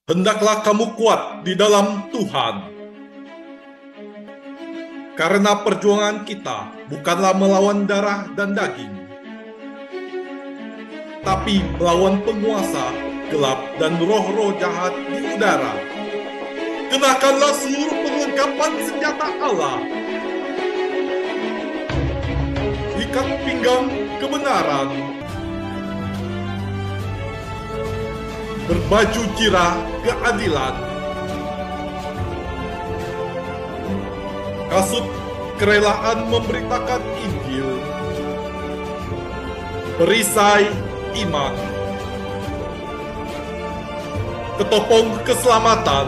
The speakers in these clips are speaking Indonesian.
Hendaklah kamu kuat di dalam Tuhan. Karena perjuangan kita bukanlah melawan darah dan daging, tapi melawan penguasa gelap dan roh-roh jahat di udara. Kenakanlah seluruh perlengkapan senjata Allah. Ikat pinggang kebenaran. Berbaju cirah keadilan. Kasut kerelaan memberitakan Injil. Perisai iman. Ketopong keselamatan.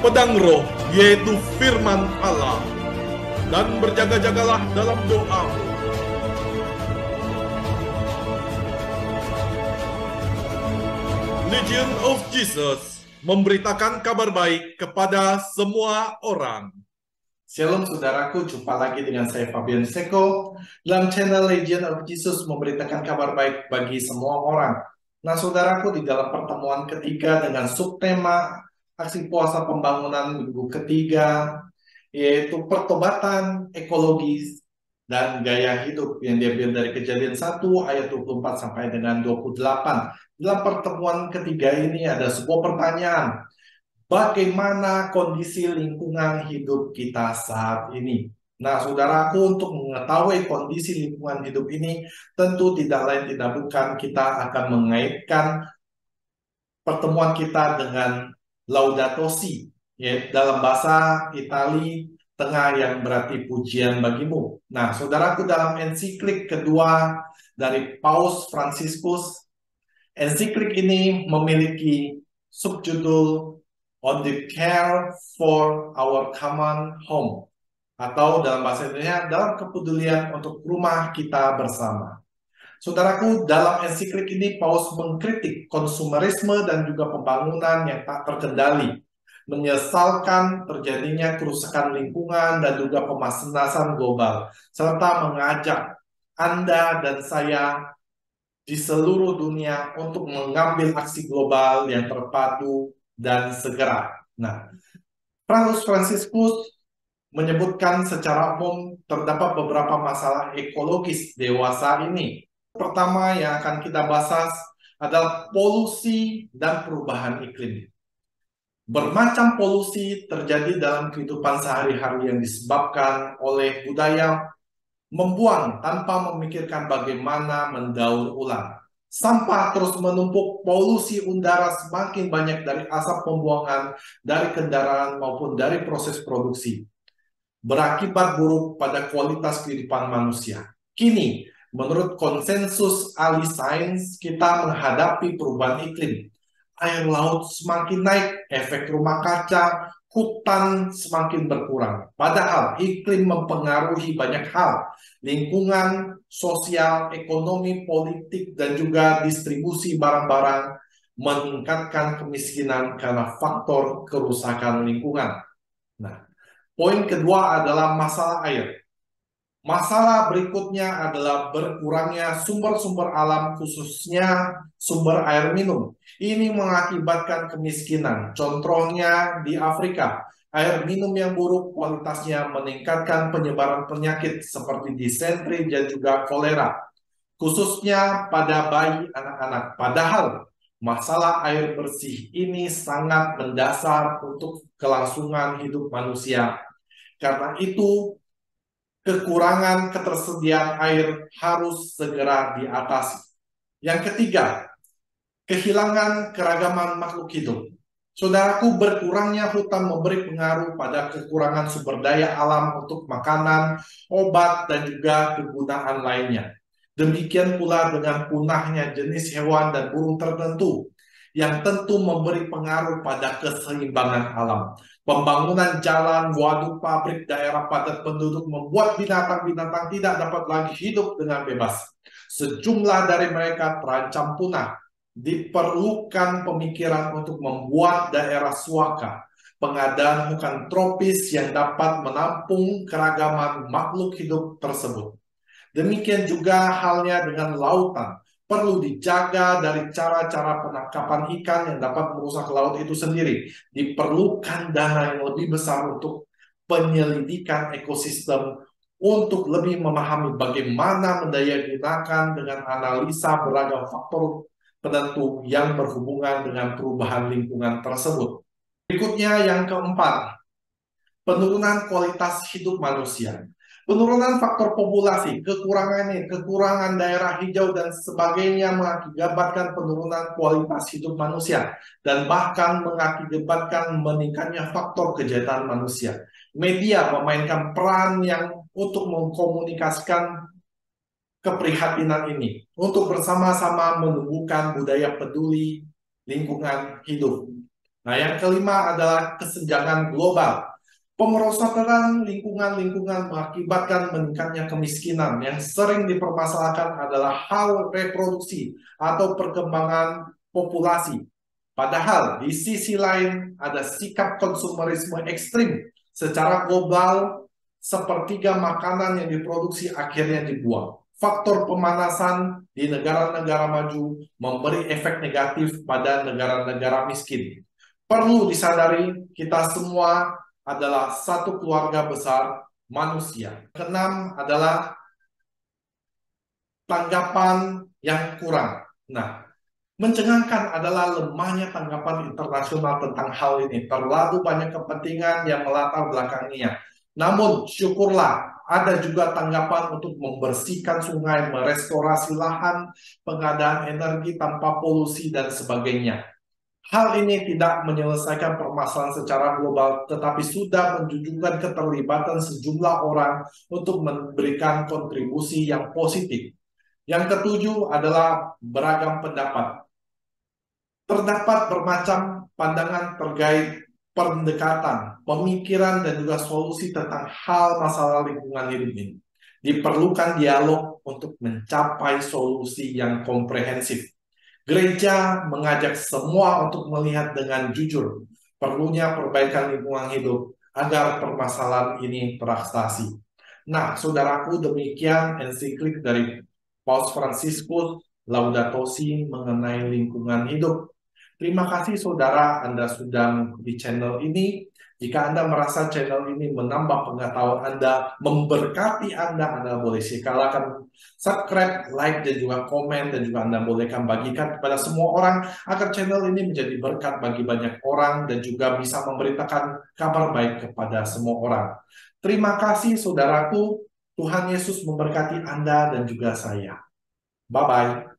Pedang roh yaitu firman Allah. Dan berjaga-jagalah dalam doamu. Legion of Jesus memberitakan kabar baik kepada semua orang. Shalom saudaraku, jumpa lagi dengan saya Fabian Seko dalam channel Legion of Jesus memberitakan kabar baik bagi semua orang. Nah saudaraku, di dalam pertemuan ketiga dengan subtema aksi puasa pembangunan minggu ketiga, yaitu pertobatan ekologis dan gaya hidup yang diambil dari Kejadian 1 ayat 24 sampai dengan 28. Dalam pertemuan ketiga ini ada sebuah pertanyaan. Bagaimana kondisi lingkungan hidup kita saat ini? Nah, saudaraku, untuk mengetahui kondisi lingkungan hidup ini, tentu tidak lain tidak bukan kita akan mengaitkan pertemuan kita dengan Laudato Si, ya, dalam bahasa Itali Tengah yang berarti pujian bagimu. Nah, saudaraku, dalam ensiklik kedua dari Paus Fransiskus, ensiklik ini memiliki subjudul On the Care for Our Common Home, atau dalam bahasa Indonesia, dalam kepedulian untuk rumah kita bersama. Saudaraku, dalam ensiklik ini Paus mengkritik konsumerisme dan juga pembangunan yang tak terkendali, menyesalkan terjadinya kerusakan lingkungan dan juga pemanasan global, serta mengajak Anda dan saya di seluruh dunia untuk mengambil aksi global yang terpadu dan segera. Nah, Paus Fransiskus menyebutkan secara umum terdapat beberapa masalah ekologis dewasa ini. Pertama yang akan kita bahas adalah polusi dan perubahan iklim. Bermacam polusi terjadi dalam kehidupan sehari-hari yang disebabkan oleh budaya membuang tanpa memikirkan bagaimana mendaur ulang. Sampah terus menumpuk, polusi udara semakin banyak dari asap pembuangan dari kendaraan maupun dari proses produksi, berakibat buruk pada kualitas kehidupan manusia. Kini, menurut konsensus ahli sains, kita menghadapi perubahan iklim. Air laut semakin naik, efek rumah kaca, hutan semakin berkurang. Padahal iklim mempengaruhi banyak hal, lingkungan, sosial, ekonomi, politik, dan juga distribusi barang-barang, meningkatkan kemiskinan karena faktor kerusakan lingkungan. Nah, poin kedua adalah masalah air. Masalah berikutnya adalah berkurangnya sumber-sumber alam, khususnya sumber air minum. Ini mengakibatkan kemiskinan. Contohnya di Afrika, air minum yang buruk kualitasnya meningkatkan penyebaran penyakit seperti disentri dan juga kolera, khususnya pada bayi anak-anak. Padahal masalah air bersih ini sangat mendasar untuk kelangsungan hidup manusia. Karena itu, kekurangan ketersediaan air harus segera diatasi. Yang ketiga, kehilangan keragaman makhluk hidup. Saudaraku, berkurangnya hutan memberi pengaruh pada kekurangan sumber daya alam untuk makanan, obat, dan juga kegunaan lainnya. Demikian pula dengan punahnya jenis hewan dan burung tertentu, yang tentu memberi pengaruh pada keseimbangan alam. Pembangunan jalan, waduk, pabrik, daerah padat penduduk membuat binatang-binatang tidak dapat lagi hidup dengan bebas. Sejumlah dari mereka terancam punah. Diperlukan pemikiran untuk membuat daerah suaka, pengadaan hutan tropis yang dapat menampung keragaman makhluk hidup tersebut. Demikian juga halnya dengan lautan. perlu dijaga dari cara-cara penangkapan ikan yang dapat merusak laut itu sendiri. Diperlukan dana yang lebih besar untuk penyelidikan ekosistem, untuk lebih memahami bagaimana mendayagunakan dengan analisa beragam faktor penentu yang berhubungan dengan perubahan lingkungan tersebut. Berikutnya yang keempat, penurunan kualitas hidup manusia. Penurunan faktor populasi, kekurangan daerah hijau dan sebagainya mengakibatkan penurunan kualitas hidup manusia dan bahkan mengakibatkan meningkatnya faktor kejahatan manusia. Media memainkan peran yang untuk mengkomunikasikan keprihatinan ini, untuk bersama-sama menumbuhkan budaya peduli lingkungan hidup. Nah, yang kelima adalah kesenjangan global. Pemerosotan lingkungan mengakibatkan meningkatnya kemiskinan. Yang sering dipermasalahkan adalah hal reproduksi atau perkembangan populasi. Padahal di sisi lain ada sikap konsumerisme ekstrim secara global, sepertiga makanan yang diproduksi akhirnya dibuang. Faktor pemanasan di negara-negara maju memberi efek negatif pada negara-negara miskin. Perlu disadari kita semua adalah satu keluarga besar manusia. Keenam adalah tanggapan yang kurang. Nah, mencengangkan adalah lemahnya tanggapan internasional tentang hal ini. Terlalu banyak kepentingan yang melatar belakanginya. Namun, syukurlah ada juga tanggapan untuk membersihkan sungai, merestorasi lahan, pengadaan energi tanpa polusi, dan sebagainya. Hal ini tidak menyelesaikan permasalahan secara global, tetapi sudah menunjukkan keterlibatan sejumlah orang untuk memberikan kontribusi yang positif. Yang ketujuh adalah beragam pendapat. Terdapat bermacam pandangan terkait pendekatan, pemikiran, dan juga solusi tentang hal masalah lingkungan hidup ini. Diperlukan dialog untuk mencapai solusi yang komprehensif. Gereja mengajak semua untuk melihat dengan jujur perlunya perbaikan lingkungan hidup agar permasalahan ini teratasi. Nah, saudaraku, demikian ensiklik dari Paus Fransiskus Laudato Si mengenai lingkungan hidup. Terima kasih saudara, Anda sudah mengikuti channel ini. Jika Anda merasa channel ini menambah pengetahuan Anda, memberkati Anda boleh silakan subscribe, like, dan juga komen, dan juga Anda bolehkan bagikan kepada semua orang agar channel ini menjadi berkat bagi banyak orang dan juga bisa memberitakan kabar baik kepada semua orang. Terima kasih saudaraku, Tuhan Yesus memberkati Anda dan juga saya. Bye-bye.